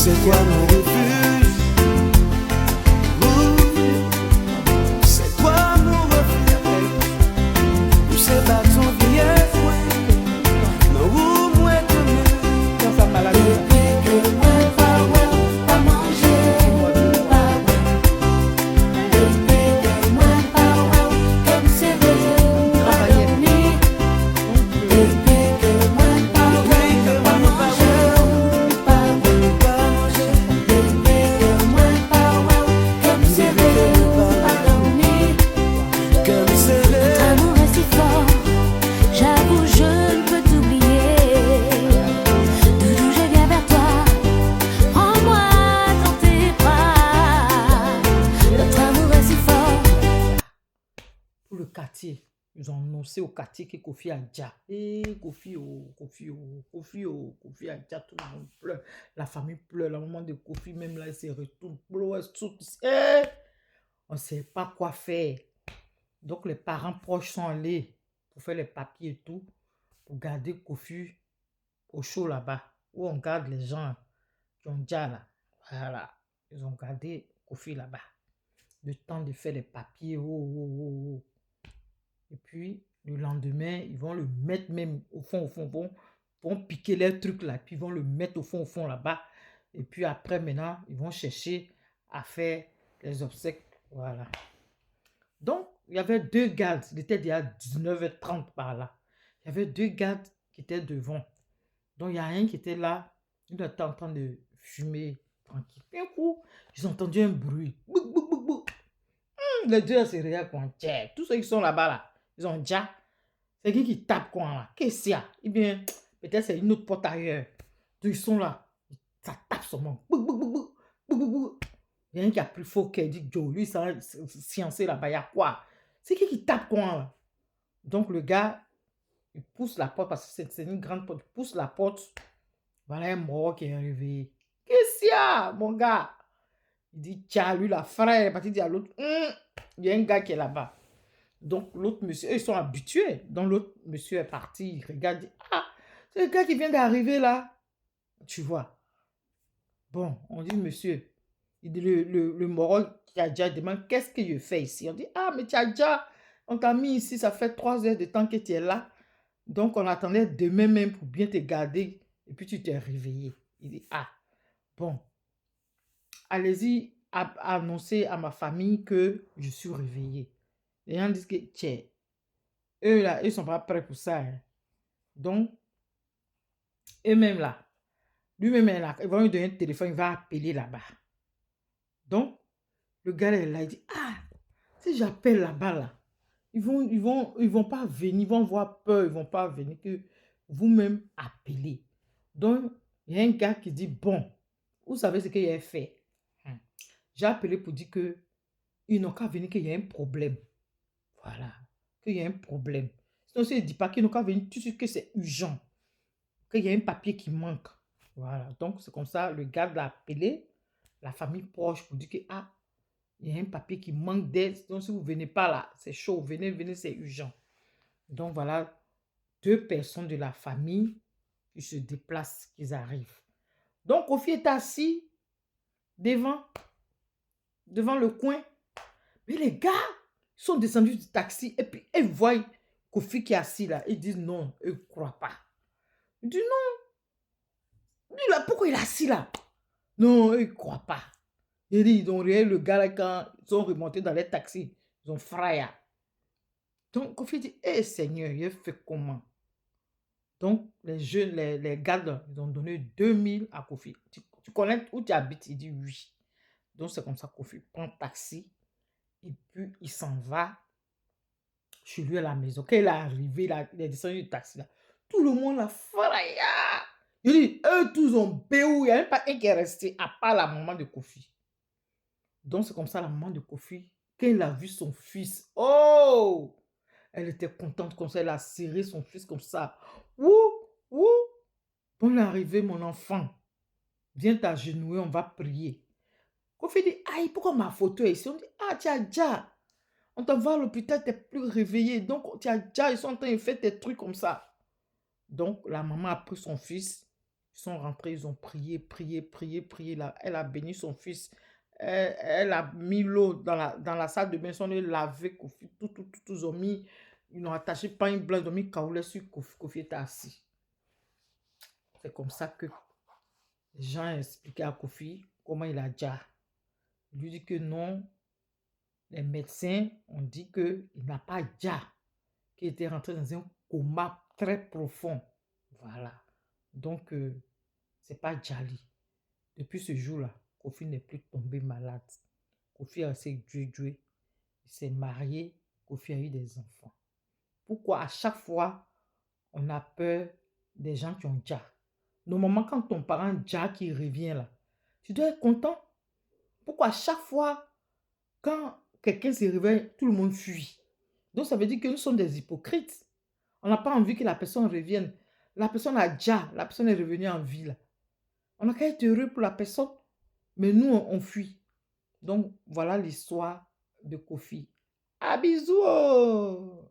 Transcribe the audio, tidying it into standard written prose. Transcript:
C'est quoi mon refuge? C'est quoi mon refuge? Où c'est pas ton vieil foin? Non, où moi demain? Dans sa maladie. Depuis que moi pas manger, pas depuis que moi comme c'est vrai, pas dormir. Depuis que moi pas manger, pas depuis que moi comme c'est vrai, pas dormir. Comme c'est Notre amour est si fort, j'avoue je ne peux t'oublier. Doudou je viens vers toi, prends-moi dans tes bras. Notre amour est si fort. Pour le quartier. Ils ont annoncé au quartier que Kofi a déjà. Et Kofi, oh, Kofi, oh, Kofi, oh, Kofi a déjà. Tout le monde pleure. La famille pleure. La maman de Kofi, même là, elle se retourne. Pleure, elle saute. Eh! On ne sait pas quoi faire. Donc, les parents proches sont allés pour faire les papiers et tout, pour garder Kofi au chaud là-bas, où on garde les gens qui ont déjà là. Voilà. Ils ont gardé Kofi là-bas. Le temps de faire les papiers. Oh, oh, oh, oh. Et puis, le lendemain, ils vont le mettre même au fond, vont piquer les trucs là, puis ils vont le mettre au fond là-bas. Et puis après, maintenant, ils vont chercher à faire les obsèques. Voilà. Donc, il y avait deux gardes. Il était déjà 19h30 par là. Il y avait deux gardes qui étaient devant. Donc, il y a un qui était là. Il était en train de fumer tranquille. Puis un coup, ils ont entendu un bruit. Bouc, bouc, bouc, bouc. Les deux se regardent comme tiens. Tous ceux qui sont là-bas, là, ils ont déjà. C'est qui tape quoi là? Qu'est-ce qu'il y a? Eh bien, peut-être c'est une autre porte ailleurs. Donc, ils sont là. Ça tape sur moi. Bouc, bouc, bouc, bouc, bouc, bouc, bouc. Il y a un qui a plus fort qui dit Joe, lui, ça sciencer là-bas. Il y a quoi? C'est qui tape quoi là? Donc, le gars, il pousse la porte parce que c'est une grande porte. Il pousse la porte. Voilà un mort qui est arrivé. Qu'est-ce qu'il y a, mon gars? Il dit, tiens, lui, la frère, il est parti dire à l'autre, il y a un gars qui est là-bas. Donc, l'autre monsieur, eux, ils sont habitués. Donc, l'autre monsieur est parti, il regarde, il dit, ah, c'est le gars qui vient d'arriver là. Tu vois. Bon, on dit, monsieur, il dit, le moral qui a déjà demandé, qu'est-ce que je fais ici? On dit, ah, mais tu as déjà, on t'a mis ici, ça fait 3 heures de temps que tu es là. Donc, on attendait demain même pour bien te garder. Et puis, tu t'es réveillé. Il dit, ah, bon, allez-y, annoncer à ma famille que je suis réveillé. Les gens disent que, tiens, eux là, ils ne sont pas prêts pour ça. Hein. Donc, eux-mêmes là, lui-même est là, ils vont lui donner un téléphone, il va appeler là-bas. Donc, le gars est là, il dit, ah, si j'appelle là-bas là, ils vont pas venir, ils vont avoir peur, ils vont pas venir que vous-même appelez. Donc, il y a un gars qui dit, bon, vous savez ce qu'il a fait. J'ai appelé pour dire que ils n'ont qu'à venir qu'il y a un problème. Voilà, qu'il y a un problème. Sinon, s'il ne dit pas qu'ils n'ont qu'à venir tout de suite que c'est urgent, qu'il y a un papier qui manque. Voilà, donc c'est comme ça, le gars l'a appelé, la famille proche pour dire que, ah, il y a un papier qui manque d'aide. Donc, si vous ne venez pas là, c'est chaud, venez, c'est urgent. Donc, voilà, 2 personnes de la famille qui se déplacent, qui arrivent. Donc, Kofi est assis devant le coin. Mais les gars sont descendus du taxi et puis ils voient Kofi qui est assis là. Ils disent non, ils ne croient pas. Ils disent non. Lui là, pourquoi il est assis là? Non, ils ne croient pas. Ils ont regardé le gars là quand ils sont remontés dans les taxis. Ils ont frayé. Donc Kofi dit, hé Seigneur, il fait comment? Donc les jeunes, les gars, ils ont donné 2000 à Kofi. Tu connais où tu habites? Il dit oui. Donc c'est comme ça que Kofi prend le taxi. Et puis, il s'en va chez lui à la maison. Quand il est arrivé, il est descendu du taxi. Là. Tout le monde a frayé. Il dit, eux tous ont béou. Il n'y a même pas un qui est resté, à part la maman de Kofi. Donc, c'est comme ça, la maman de Kofi, quand elle a vu son fils, oh! Elle était contente comme ça. Elle a serré son fils comme ça. Ouh! Ouh! Bon, arrivé, mon enfant. Viens t'agenouiller, on va prier. Kofi dit, aïe, pourquoi ma photo est ici? On dit, ah, tu as déjà. On t'envoie à l'hôpital, tu n'es plus réveillé. Donc, tu as déjà, ils sont en train de faire des trucs comme ça. Donc, la maman a pris son fils. Ils sont rentrés, ils ont prié, prié, prié, prié. Elle a béni son fils. Elle a mis l'eau dans la salle de bain. Ils sont allés laver Kofi. Tout, ils ont mis, ils l'ont attaché par une blanche, ils ont mis Kaoulé sur Kofi. Kofi était assis. C'est comme ça que les gens ont expliqué à Kofi comment il a déjà. Il lui dit que non, les médecins ont dit qu'il n'a pas déjà, qu'il était rentré dans un coma très profond. Voilà. Donc, c'est pas Djali. Depuis ce jour-là, Kofi n'est plus tombé malade. Kofi a assez joué. Il s'est marié. Kofi a eu des enfants. Pourquoi à chaque fois, on a peur des gens qui ont Dja? Normalement, quand ton parent Dja qui revient là, tu dois être content. Pourquoi à chaque fois, quand quelqu'un se réveille, tout le monde fuit? Donc, ça veut dire que nous sommes des hypocrites. On n'a pas envie que la personne revienne. La personne a Dja, la personne est revenue en vie là. On a qu'à être heureux pour la personne, mais nous, on fuit. Donc, voilà l'histoire de Kofi. À bisous!